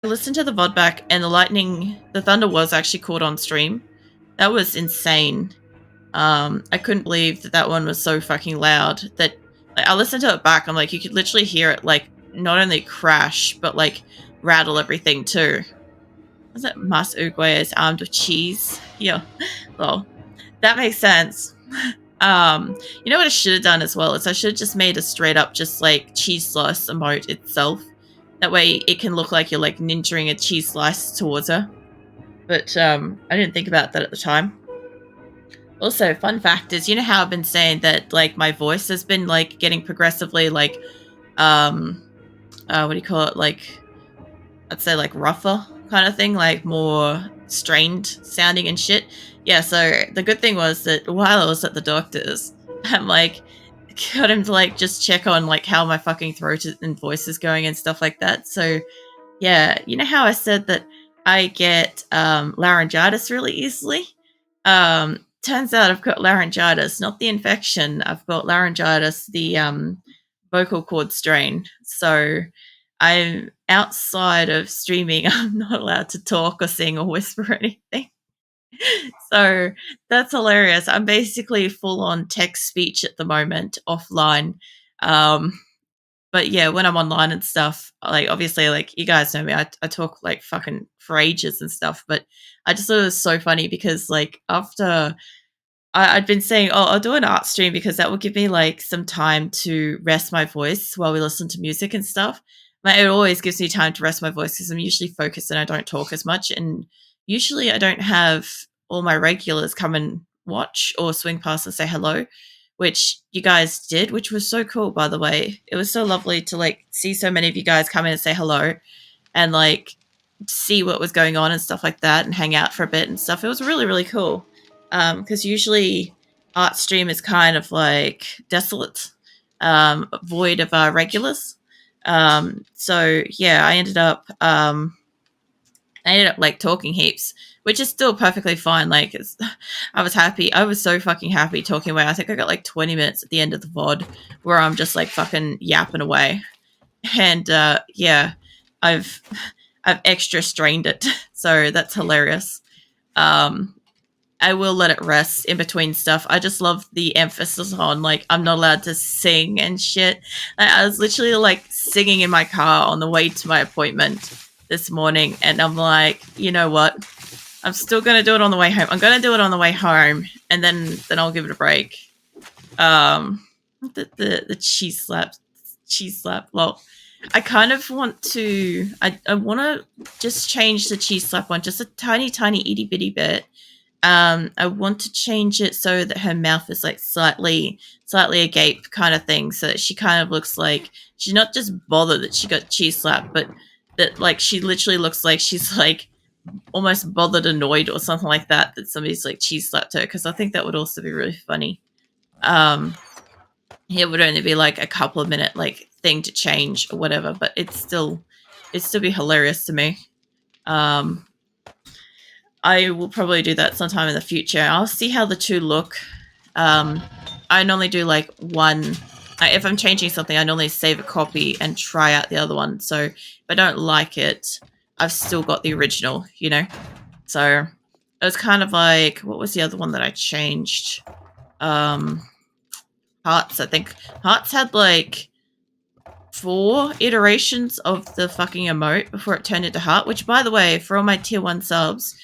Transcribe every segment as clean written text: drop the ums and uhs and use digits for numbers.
I listened to the VOD back, and the thunder was actually caught on stream. That was insane. I couldn't believe that that one was so fucking loud that like, I listened to it back. I'm like, you could literally hear it like not only crash but like rattle everything too. Was it Mas Uguay is armed with cheese? Yeah, well, that makes sense. You know what I should have done as well is I should have just made a straight up just like cheese slice emote itself. That way it can look like you're like ninjaing a cheese slice towards her. But I didn't think about that at the time. Also, fun fact is, you know how I've been saying that like my voice has been like getting progressively like um what do you call it? Like I'd say like rougher kind of thing, like more strained sounding and shit. Yeah, so the good thing was that while I was at the doctor's, I'm like got him to like just check on like how my fucking throat and voice is going and stuff like that. So yeah, you know how I said that I get laryngitis really easily? Turns out I've got laryngitis, not the infection. I've got laryngitis, the vocal cord strain. So I'm outside of streaming. I'm not allowed to talk or sing or whisper or anything. So that's hilarious. I'm basically full on text speech at the moment, offline. Um, but yeah, when I'm online and stuff, like obviously, like you guys know me, I talk like fucking for ages and stuff. But I just thought it was so funny because like after I'd been saying, oh, I'll do an art stream because that will give me like some time to rest my voice while we listen to music and stuff. Like, it always gives me time to rest my voice because I'm usually focused and I don't talk as much. And usually I don't have all my regulars come and watch or swing past and say hello, which you guys did, which was so cool, by the way. It was so lovely to like see so many of you guys come in and say hello and like see what was going on and stuff like that and hang out for a bit and stuff. It was really, really cool. Because usually art stream is kind of like desolate, void of regulars. So yeah, I ended up like talking heaps, which is still perfectly fine. Like, I was happy. I was so fucking happy talking away. I think I got like 20 minutes at the end of the VOD where I'm just like fucking yapping away. And yeah, I've I've extra strained it, so that's hilarious. Um, I will let it rest in between stuff. I just love the emphasis on like I'm not allowed to sing and shit. I was literally like singing in my car on the way to my appointment this morning, and I'm like, you know what? I'm still gonna do it on the way home. I'm gonna do it on the way home, and then I'll give it a break. Um, the cheese slap. Well, I kind of want to. I want to just change the cheese slap one just a tiny, tiny itty bitty bit. I want to change it so that her mouth is like slightly agape kind of thing, so that she kind of looks like she's not just bothered that she got cheese slapped, but that like she literally looks like she's like almost bothered annoyed or something like that somebody's like cheese slapped her, because I think that would also be really funny. Um, it would only be like a couple of minute like thing to change or whatever, but it'd still be hilarious to me. Um, I will probably do that sometime in the future. I'll see how the two look. Um, I normally do like one. If I'm changing something, I normally save a copy and try out the other one. So if I don't like it, I've still got the original, you know? So it was kind of like, what was the other one that I changed? Um, Hearts, I think. Hearts had like 4 iterations of the fucking emote before it turned into Heart, which, by the way, for all my tier 1 subs,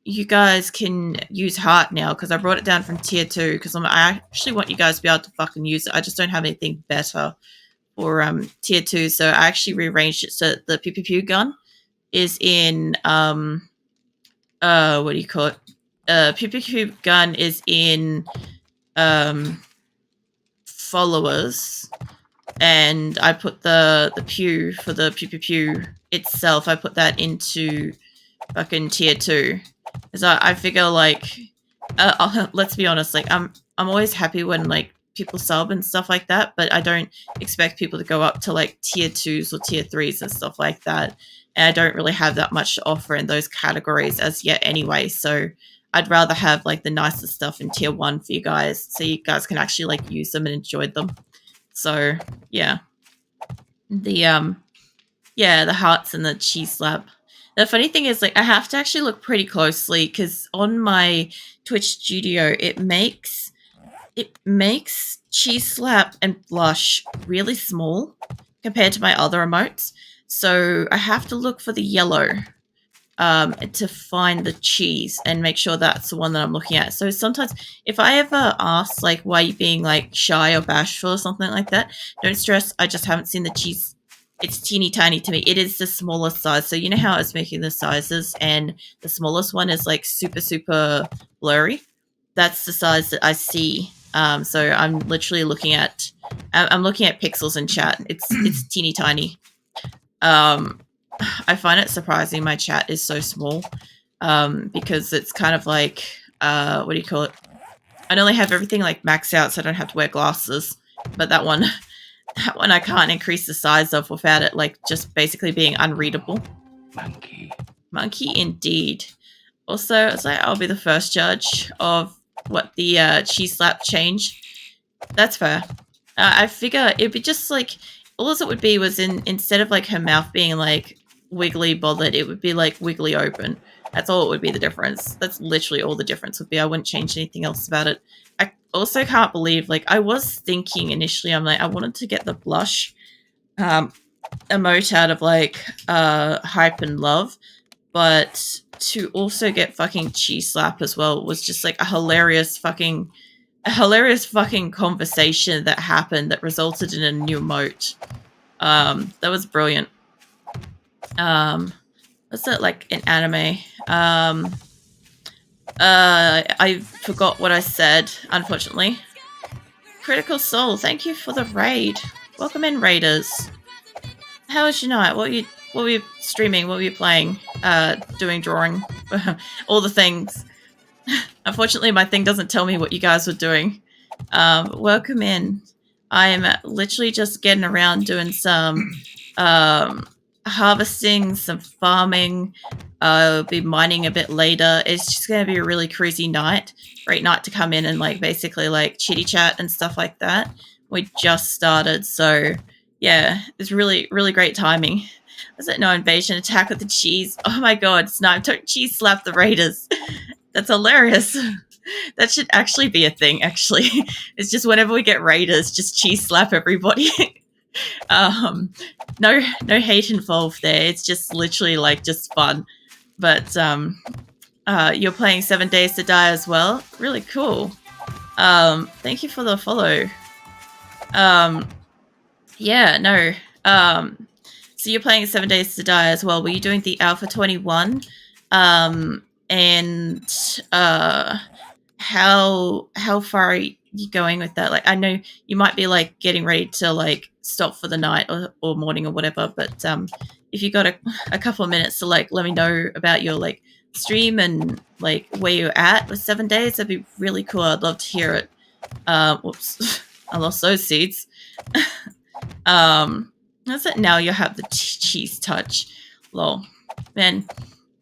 you guys can use Heart now because I brought it down from tier 2 because I actually want you guys to be able to fucking use it. I just don't have anything better for tier 2, so I actually rearranged it so the pew pew pew gun is in what do you call it? Pew pew pew gun is in followers, and I put the pew for the pew pew pew itself. I put that into fucking tier 2 because I figure like let's be honest, like I'm always happy when like people sub and stuff like that, but I don't expect people to go up to like tier 2s or tier 3s and stuff like that, and I don't really have that much to offer in those categories as yet anyway. So I'd rather have like the nicer stuff in tier 1 for you guys, so you guys can actually like use them and enjoy them. So yeah, the Yeah, the hearts and the cheese slap. The funny thing is, like, I have to actually look pretty closely because on my Twitch studio, it makes cheese slap and blush really small compared to my other emotes. So I have to look for the yellow to find the cheese and make sure that's the one that I'm looking at. So sometimes if I ever ask, like, why are you being, like, shy or bashful or something like that, don't stress. I just haven't seen the cheese. It's teeny tiny to me. It is the smallest size. So you know how I was making the sizes and the smallest one is, like, super, super blurry? That's the size that I see. So I'm literally looking at... I'm looking at pixels in chat. It's teeny tiny. I find it surprising my chat is so small because it's kind of like, what do you call it? I only have everything like maxed out so I don't have to wear glasses. But that one I can't increase the size of without it like just basically being unreadable. Monkey indeed. Also, I was like, I'll be the first judge of what the cheese slap change. That's fair. I figure it'd be just like, all it would be was instead of like her mouth being like wiggly bothered, it would be like wiggly open. That's all it would be the difference. That's literally all the difference would be. I wouldn't change anything else about it. I also can't believe, like, I was thinking initially, I'm like, I wanted to get the blush emote out of like hype and love, but to also get fucking cheese slap as well was just like a hilarious fucking conversation that happened that resulted in a new emote. That was brilliant. What's it like an anime? I forgot what I said, unfortunately. Critical Soul, thank you for the raid. Welcome in, raiders. How was your night? What were you streaming? What were you playing? Doing drawing? All the things. Unfortunately, my thing doesn't tell me what you guys were doing. Welcome in. I'm literally just getting around doing some harvesting, some farming. I'll be mining a bit later. It's just going to be a really crazy night. Great night to come in and like basically like chitty chat and stuff like that. We just started, so yeah, it's really, really great timing. Was it no invasion attack with the cheese? Oh my god, Snipe, don't cheese slap the raiders. That's hilarious. That should actually be a thing, actually. It's just whenever we get raiders, just cheese slap everybody. No hate involved there. It's just literally like just fun. But you're playing 7 Days to Die as well. Really cool. Thank you for the follow. Yeah, no. So you're playing 7 Days to Die as well. Were you doing the Alpha 21? And how far are you going with that? Like, I know you might be like getting ready to like stop for the night or morning or whatever, but if you got a couple of minutes to like let me know about your like stream and like where you're at with 7 days, that'd be really cool. I'd love to hear it. Whoops, I lost those seeds. That's it. Now you have the cheese touch. Lol, man.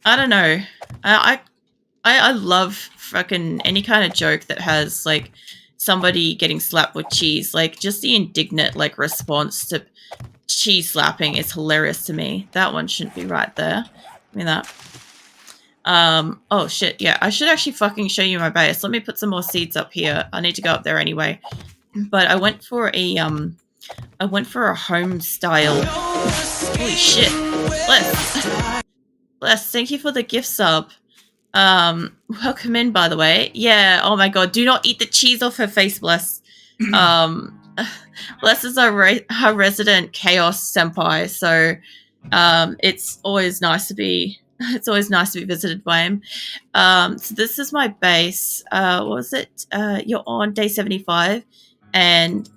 I don't know. I love fucking any kind of joke that has like somebody getting slapped with cheese. Like just the indignant like response to cheese slapping is hilarious to me. That one shouldn't be right there. I mean that. Oh shit, yeah. I should actually fucking show you my base. Let me put some more seeds up here. I need to go up there anyway. But I went for a home style. Holy shit. Bless, thank you for the gift sub. Welcome in, by the way. Yeah, oh my god, do not eat the cheese off her face, Bless. Bless is our resident chaos senpai, so it's always nice to be visited by him. So this is my base. What was it? You're on day 75 and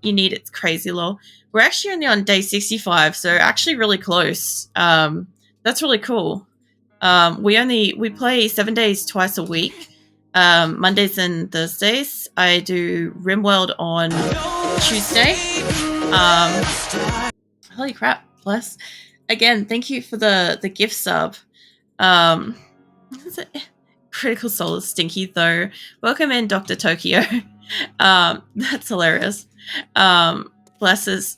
you need it. Crazy lol. We're actually only on day 65, so actually really close. That's really cool. We play 7 days twice a week. Mondays and Thursdays. I do Rimworld on Tuesday. Holy crap, Bless. Again, thank you for the gift sub. Critical Soul is stinky though. Welcome in, Dr. Tokyo. That's hilarious. Bless is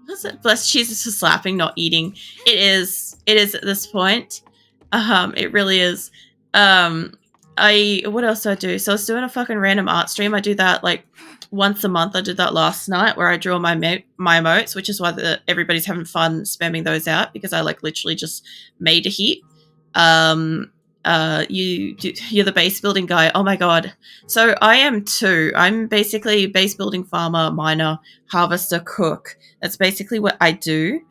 Blessed cheese is for slapping, not eating. It is. It is at this point. It really is. What else do I do? So I was doing a fucking random art stream. I do that like once a month. I did that last night where I draw my emotes, which is why everybody's having fun spamming those out because I like literally just made a heap. You're the base building guy. Oh my god. So I am too. I'm basically base building farmer, miner, harvester, cook. That's basically what I do.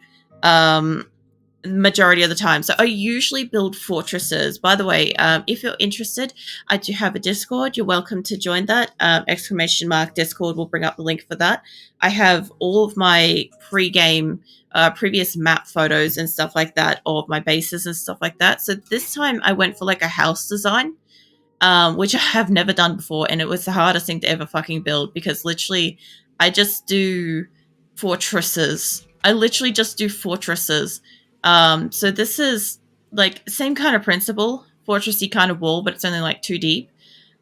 Majority of the time. So I usually build fortresses. By the way, if you're interested, I do have a Discord. You're welcome to join that. !Discord will bring up the link for that. I have all of my pre-game previous map photos and stuff like that, all of my bases and stuff like that. So this time I went for like a house design, which I have never done before, and it was the hardest thing to ever fucking build because literally I just do fortresses. I literally just do fortresses. So this is like same kind of principle, fortressy kind of wall, but it's only like 2 deep.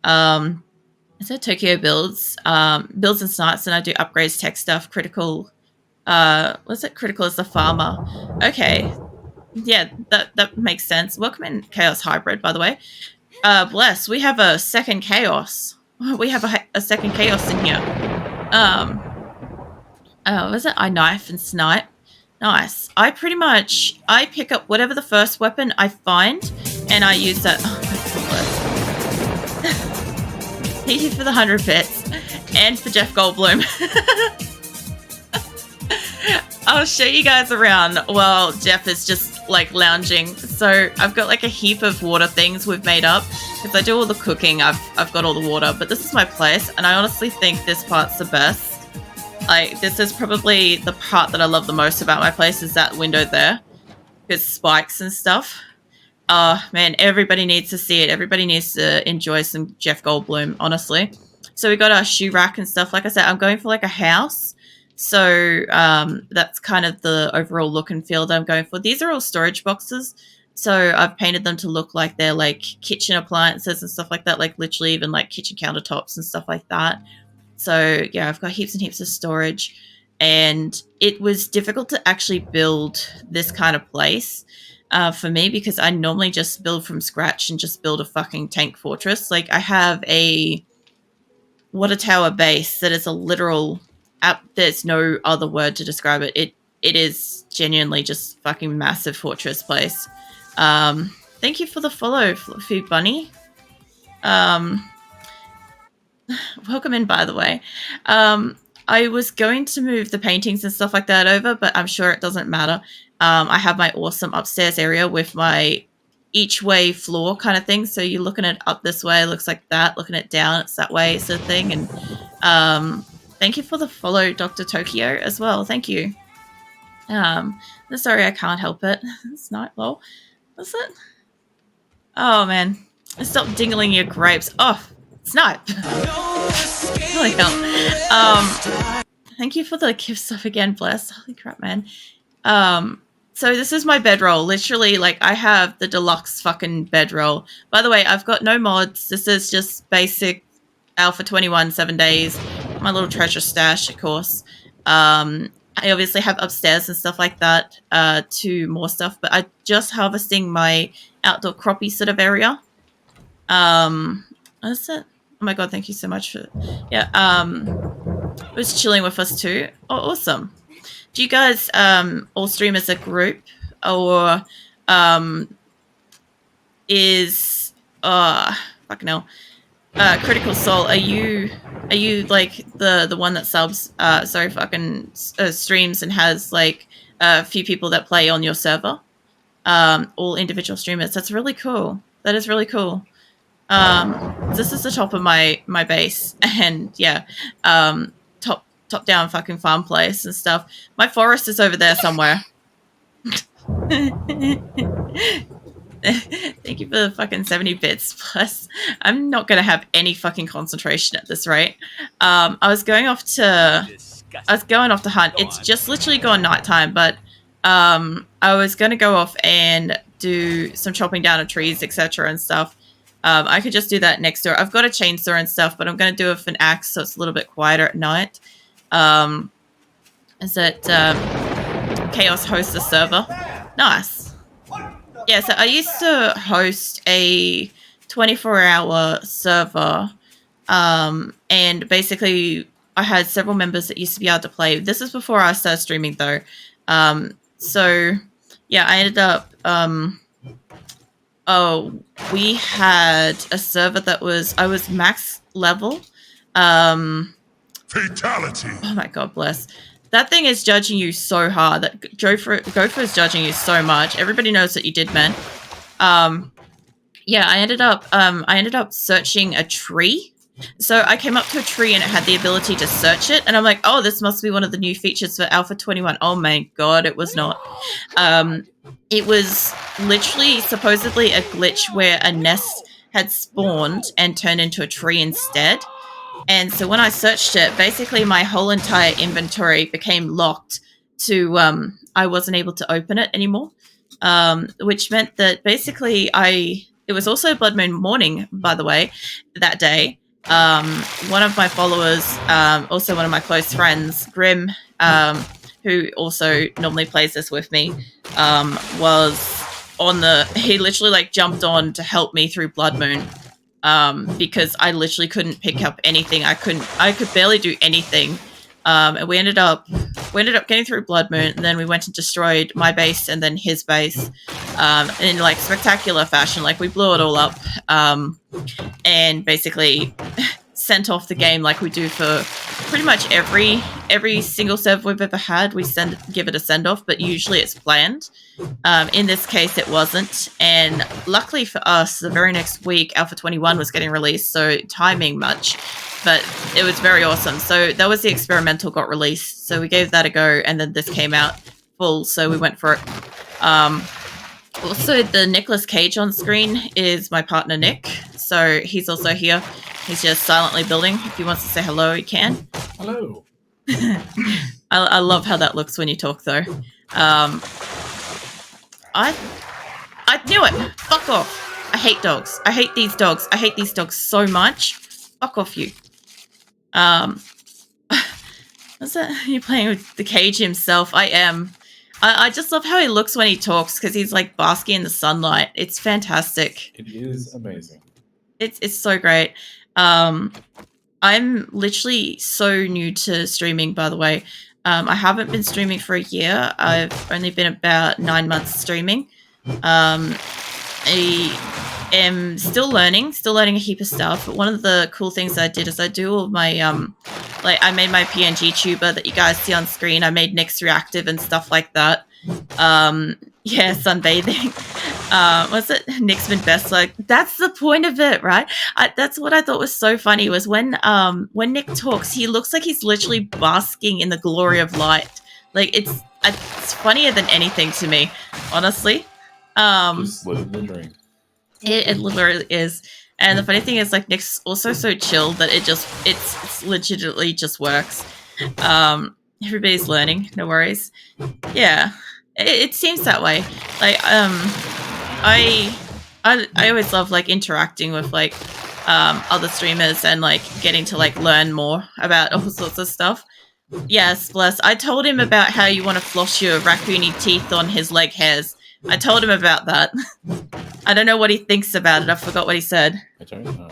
It said Tokyo builds and snites, and I do upgrades, tech stuff, critical. What's it? Critical as the farmer. Okay, yeah, that makes sense. Welcome in Chaos Hybrid, by the way. Bless, we have a second chaos. We have a second chaos in here. Was it? I knife and snipe. Nice. I pick up whatever the first weapon I find, and I use that. Oh my god. Thank you for the 100 bits, and for Jeff Goldblum. I'll show you guys around while Jeff is just like lounging. So I've got like a heap of water things we've made up because I do all the cooking. I've got all the water, but this is my place, and I honestly think this part's the best. Like, this is probably the part that I love the most about my place is that window there. Because spikes and stuff. Oh, man, everybody needs to see it. Everybody needs to enjoy some Jeff Goldblum, honestly. So we got our shoe rack and stuff. Like I said, I'm going for like a house. So that's kind of the overall look and feel that I'm going for. These are all storage boxes. So I've painted them to look like they're like kitchen appliances and stuff like that. Like literally even like kitchen countertops and stuff like that. So yeah, I've got heaps and heaps of storage, and it was difficult to actually build this kind of place for me because I normally just build from scratch and just build a fucking tank fortress. Like I have a water tower base that is a literal there's no other word to describe it. It is genuinely just fucking massive fortress place. Thank you for the follow, Fluffy Bunny. Welcome in, by the way. I was going to move the paintings and stuff like that over, but I'm sure it doesn't matter. I have my awesome upstairs area with my each way floor kind of thing. So you're looking at it up this way, it looks like that. Looking at it down, it's that way sort of thing. And thank you for the follow, Dr. Tokyo, as well. Thank you. Sorry, I can't help it. It's not lol. What's it? Oh man, stop dingling your grapes. Oh, snipe. Holy hell. Thank you for the gift stuff again, Bless. Holy crap, man. So this is my bedroll. Literally, like, I have the deluxe fucking bedroll. By the way, I've got no mods. This is just basic Alpha 21, 7 days. My little treasure stash, of course. I obviously have upstairs and stuff like that, to more stuff, but I'm just harvesting my outdoor crappie sort of area. What is it? Oh my god, thank you so much for... Yeah, was chilling with us too. Oh, awesome. Do you guys all stream as a group, or is fucking hell, Critical Soul? Are you like the one that subs? Streams and has like a few people that play on your server? All individual streamers. That's really cool. That is really cool. This is the top of my base, and yeah, top down fucking farm place and stuff. My forest is over there somewhere. Thank you for the fucking 70 bits. Plus, I'm not gonna have any fucking concentration at this rate. I was going off to hunt. It's just literally gone nighttime, but I was gonna go off and do some chopping down of trees, etc. and stuff. I could just do that next door. I've got a chainsaw and stuff, but I'm going to do it with an axe, so it's a little bit quieter at night. Chaos hosts a server. Nice. Yeah, so I used to host a 24-hour server, and basically I had several members that used to be able to play. This is before I started streaming, though. So yeah, I ended up. We had a server that I was max level. Fatality. Oh my god, bless. That thing is judging you so hard. That Gopher is judging you so much. Everybody knows that you did, man. Yeah, I ended up searching a tree. So I came up to a tree and it had the ability to search it, and I'm like, oh, this must be one of the new features for Alpha 21. Oh my god, it was not. It was literally supposedly a glitch where a nest had spawned and turned into a tree instead. And so when I searched it, basically my whole entire inventory became locked to I wasn't able to open it anymore. Which meant that basically it was also Blood Moon morning, by the way, that day. One of my followers, also one of my close friends, Grim, who also normally plays this with me, was he literally like jumped on to help me through Blood Moon. Because I literally couldn't pick up anything. I could barely do anything. And we ended up getting through Blood Moon, and then we went and destroyed my base and then his base, in like spectacular fashion. Like we blew it all up, and basically sent off the game like we do for pretty much every single server we've ever had. We give it a send off, but usually it's planned. In this case, it wasn't, and luckily for us, the very next week, Alpha 21 was getting released, so timing much, but it was very awesome. So that was the experimental got released, so we gave that a go, and then this came out full, so we went for it. Also, the Nicolas Cage on screen is my partner Nick, so he's also here. He's just silently building. If he wants to say hello, he can. Hello. I love how that looks when you talk, though. I knew it. Fuck off. I hate dogs. I hate these dogs. I hate these dogs so much. Fuck off, you. What's that? You're playing with the Cage himself. I am. I just love how he looks when he talks, because he's like basking in the sunlight. It's fantastic. It is amazing. It's so great. I'm literally so new to streaming, by the way. I haven't been streaming for a year. I've only been about 9 months streaming. I am still learning a heap of stuff. But one of the cool things that I did is I do all my I made my PNG tuber that you guys see on screen. I made Nick's reactive and stuff like that. Yeah, sunbathing. Was it Nick's been best? Like, that's the point of it, right? That's what I thought was so funny, was when Nick talks, he looks like he's literally basking in the glory of light. Like, it's funnier than anything to me, honestly. Just living the dream. It literally is. And the funny thing is, like, Nick's also so chill that it's legitimately just works. Everybody's learning, no worries. Yeah. It seems that way. Like, I always love like interacting with like other streamers and like getting to like learn more about all sorts of stuff. Yes, bless. I told him about how you want to floss your raccoony teeth on his leg hairs. I told him about that. I don't know what he thinks about it. I forgot what he said. I don't know.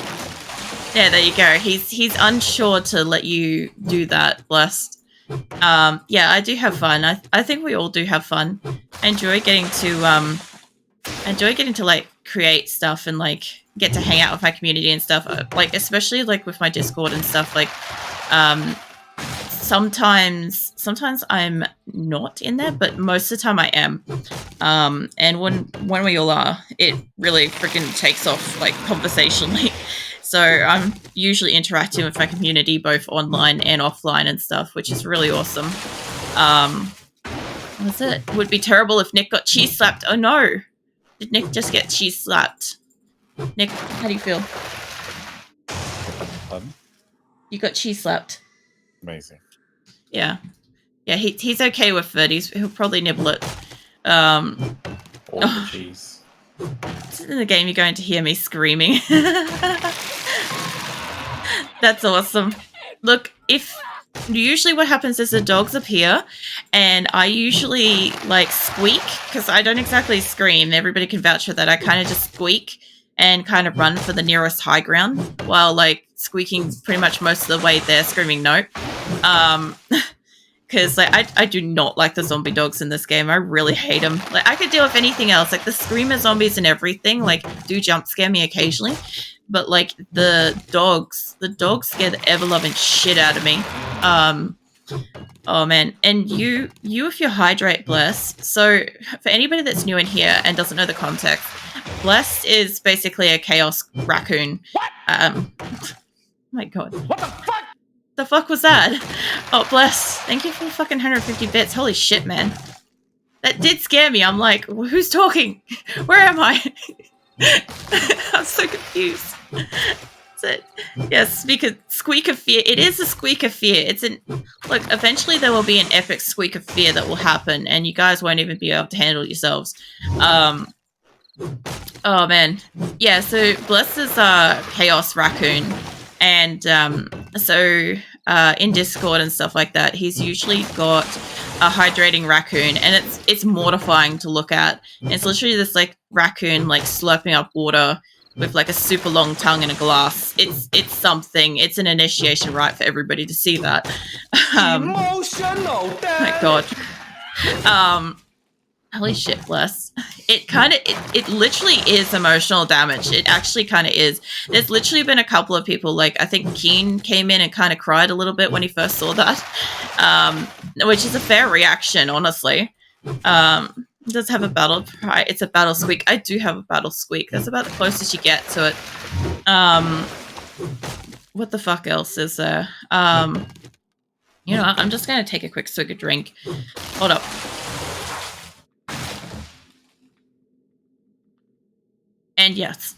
Yeah, there you go. He's unsure to let you do that, blessed. Yeah, I do have fun. I think we all do have fun. I enjoy getting to like create stuff and like get to hang out with my community and stuff. Like, especially like with my Discord and stuff. Like, sometimes I'm not in there, but most of the time I am. And when we all are, it really freaking takes off like conversationally. So I'm usually interacting with my community both online and offline and stuff, which is really awesome. What's it? It would be terrible if Nick got cheese slapped. Oh no! Did Nick just get cheese slapped? Nick, how do you feel? Pardon? You got cheese slapped. Amazing. Yeah. Yeah, he's okay with it. He'll probably nibble it. All the cheese. In the game, you're going to hear me screaming. That's awesome. Look, if usually what happens is the dogs appear, and I usually like squeak because I don't exactly scream. Everybody can vouch for that. I kind of just squeak and kind of run for the nearest high ground while like squeaking pretty much most of the way there, screaming no. Because like I do not like the zombie dogs in this game. I really hate them. Like I could deal with anything else, like the screamer zombies and everything. Like do jump scare me occasionally, but like the dogs scare the ever loving shit out of me. Oh man, and you if you hydrate, Bless. So for anybody that's new in here and doesn't know the context, Bless is basically a chaos raccoon. Oh my god. What the fuck? The fuck was that? Oh, Bless. Thank you for fucking 150 bits. Holy shit, man. That did scare me. I'm like, who's talking? Where am I? I'm so confused. Yes, squeak of fear. It is a squeak of fear. Look, eventually there will be an epic squeak of fear that will happen, and you guys won't even be able to handle yourselves. Oh man. Yeah, so Bless is a chaos raccoon. And so in Discord and stuff like that, he's usually got a hydrating raccoon, and it's mortifying to look at. And it's literally this like raccoon like slurping up water with like a super long tongue in a glass. It's something. It's an initiation rite for everybody to see that. Emotional. My God. Holy shit, Bless. It literally is emotional damage. It actually kind of is. There's literally been a couple of people, like, I think Keen came in and kind of cried a little bit when he first saw that, which is a fair reaction, honestly. It does have a battle cry. It's a battle squeak. I do have a battle squeak. That's about the closest you get to it. What the fuck else is there? You know what? I'm just going to take a quick swig of drink. Hold up. And yes,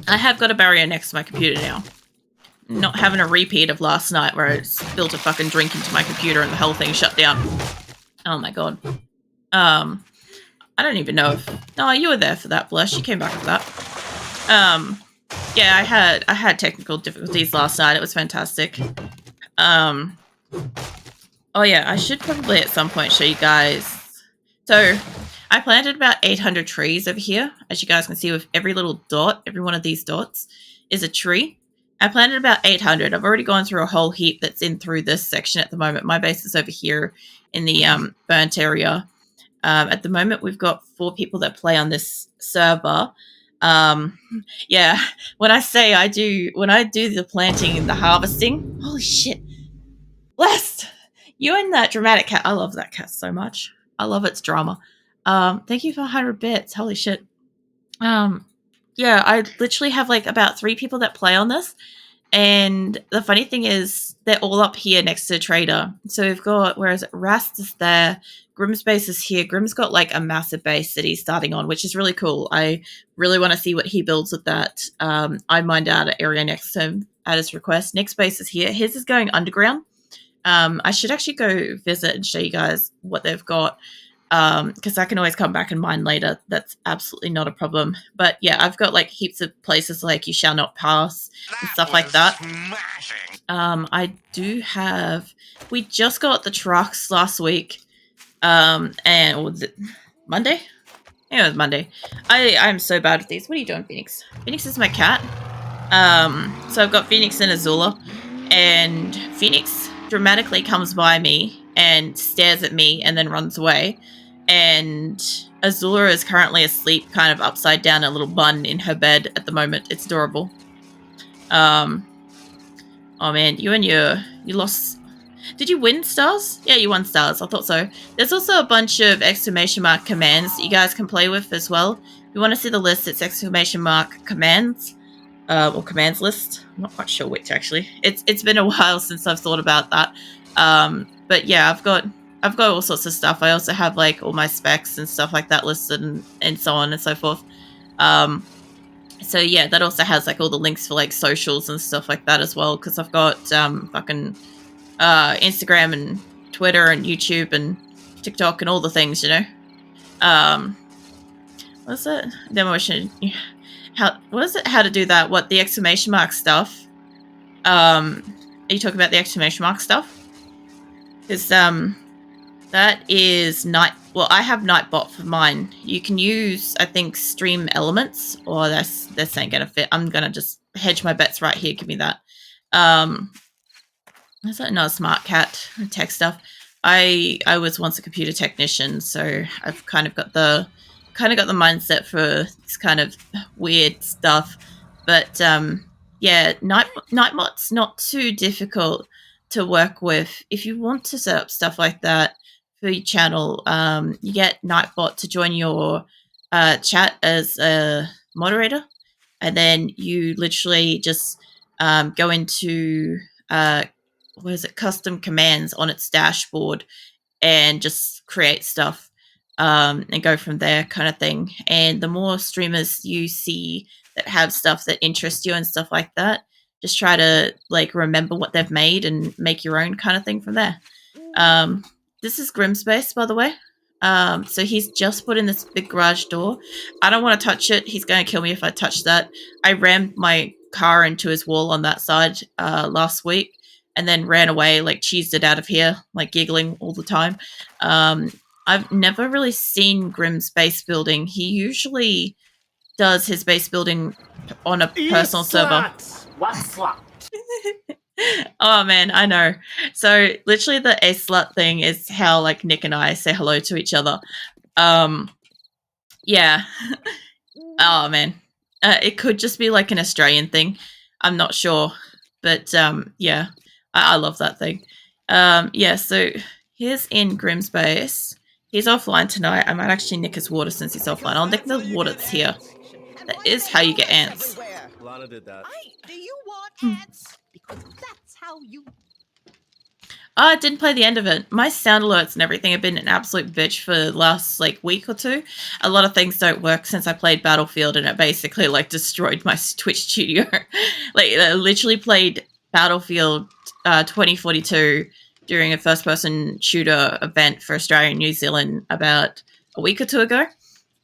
I have got a barrier next to my computer now. Not having a repeat of last night where I spilled a fucking drink into my computer and the whole thing shut down. Oh my god. I don't even know if... No, you were there for that, Blush. You came back for that. Yeah, I had technical difficulties last night. It was fantastic. Oh yeah, I should probably at some point show you guys. So... I planted about 800 trees over here. As you guys can see, with every little dot, every one of these dots is a tree. I planted about 800. I've already gone through a whole heap that's in through this section at the moment. My base is over here in the burnt area. At the moment, we've got 4 people that play on this server. Yeah, when I do the planting and the harvesting, holy shit. Blessed! You and that dramatic cat. I love that cat so much. I love its drama. Thank you for 100 bits. Holy shit. Yeah, I literally have like about 3 people that play on this. And the funny thing is, they're all up here next to the trader. So we've got, where is it? Rast is there. Grim's base is here. Grim's got like a massive base that he's starting on, which is really cool. I really want to see what he builds with that. I mined out an area next to him at his request. Nick's base is here. His is going underground. I should actually go visit and show you guys what they've got. Because I can always come back and mine later. That's absolutely not a problem. But yeah, I've got like heaps of places like You Shall Not Pass and stuff like that. Smashing. I do have... We just got the trucks last week. And was it Monday? Yeah, it was Monday. I'm so bad with these. What are you doing, Phoenix? Phoenix is my cat. So I've got Phoenix and Azula. And Phoenix dramatically comes by me and stares at me and then runs away. And Azula is currently asleep, kind of upside down, a little bun in her bed at the moment. It's adorable. Oh man, you lost... Did you win stars? Yeah, you won stars. I thought so. There's also a bunch of exclamation mark commands that you guys can play with as well. If you want to see the list, it's exclamation mark commands. Or commands list. I'm not quite sure which, actually. It's been a while since I've thought about that. But yeah, I've got all sorts of stuff. I also have like all my specs and stuff like that listed and so on and so forth. So yeah, that also has like all the links for like socials and stuff like that as well. Because I've got fucking Instagram and Twitter and YouTube and TikTok and all the things, you know. What's it? Demolition. What is it? How to do that? What, the exclamation mark stuff? Are you talking about the exclamation mark stuff? Because that is night. Well, I have Nightbot for mine. You can use, I think, Stream Elements, or this ain't gonna fit. I'm gonna just hedge my bets right here. Give me that. Is that not a smart cat tech stuff? I was once a computer technician, so I've kind of got the mindset for this kind of weird stuff. But yeah, Nightbot's not too difficult to work with. If you want to set up stuff like that for your channel, you get Nightbot to join your chat as a moderator, and then you literally just go into what is it, custom commands on its dashboard, and just create stuff, and go from there, kind of thing. And the more streamers you see that have stuff that interests you and stuff like that, just try to like remember what they've made and make your own kind of thing from there. This is Grimspace, by the way. So he's just put in this big garage door. I don't want to touch it. He's going to kill me if I touch that. I rammed my car into his wall on that side last week, and then ran away, like cheesed it out of here, like giggling all the time. I've never really seen Grim's base building. He usually does his base building on a personal server. What slut? Oh man, I know. So literally the A slut thing is how like Nick and I say hello to each other. Yeah. Oh man. It could just be like an Australian thing. I'm not sure. But yeah. I love that thing. Yeah, so here's in Grim's base. He's offline tonight. I might actually nick his water since he's offline. I'll nick the water that's here. That is how you get ants. Lana did that. Do you want ants? Because that's how you... I didn't play the end of it. My sound alerts and everything have been an absolute bitch for the last like week or two. A lot of things don't work since I played Battlefield, and it basically like destroyed my Twitch studio. Like I literally played Battlefield 2042 during a first-person shooter event for Australia and New Zealand about a week or two ago,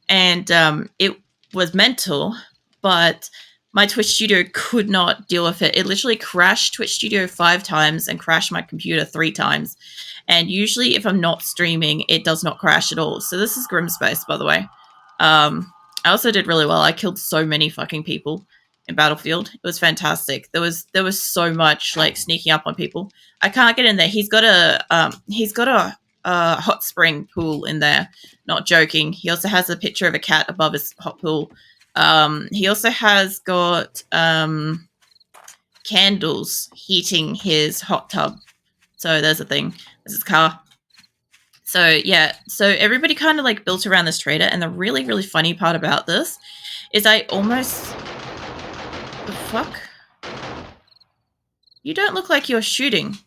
and it was mental, but my Twitch Studio could not deal with it. It literally crashed Twitch Studio 5 times and crashed my computer 3 times. And usually if I'm not streaming, it does not crash at all. So this is Grimspace, by the way. I also did really well. I killed so many fucking people in Battlefield. It was fantastic. There was so much like sneaking up on people. I can't get in there. He's got a hot spring pool in there. Not joking. He also has a picture of a cat above his hot pool. He also has got candles heating his hot tub. So there's a thing. There's his car. So yeah, so everybody kind of like built around this trader, and the really, really funny part about this is I almost... The fuck? You don't look like you're shooting.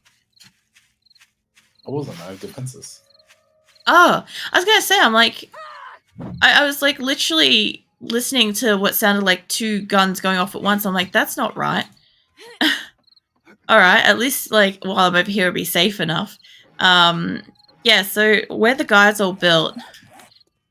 I wasn't. I have defenses. Oh, I was gonna say, I'm like... I was like literally listening to what sounded like 2 guns going off at once. I'm like, that's not right. Alright, at least like while I'm over here it'll be safe enough. Yeah, so where the guys all built,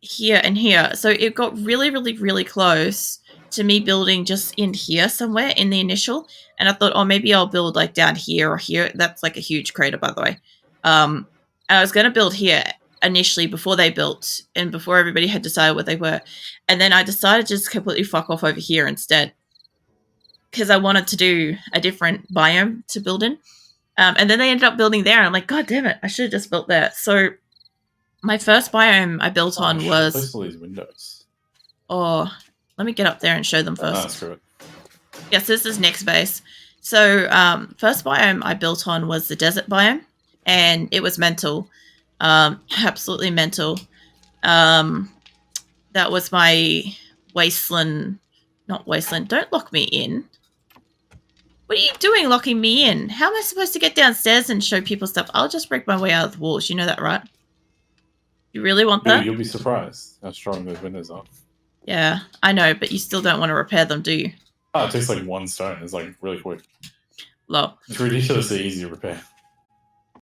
here and here, so it got really, really, really close to me building just in here somewhere in the initial, and I thought, oh, maybe I'll build like down here or here. That's like a huge crater, by the way. I was going to build here initially before they built and before everybody had decided what they were, and then I decided to just completely fuck off over here instead because I wanted to do a different biome to build in. And then they ended up building there, and I'm like, god damn it, I should have just built there. So my first biome I built on was... Place all these windows. Oh, let me get up there and show them first. Oh, screw it. Yes, this is next base. So first biome I built on was the desert biome, and it was mental. Absolutely mental. That was my wasteland... Not wasteland. Don't lock me in. What are you doing locking me in? How am I supposed to get downstairs and show people stuff? I'll just break my way out of the walls. You know that, right? You really want that? You'll be surprised how strong those windows are. Yeah, I know, but you still don't want to repair them, do you? Oh, it takes like 1 stone. It's like really quick. Lol. It's ridiculously easy to repair.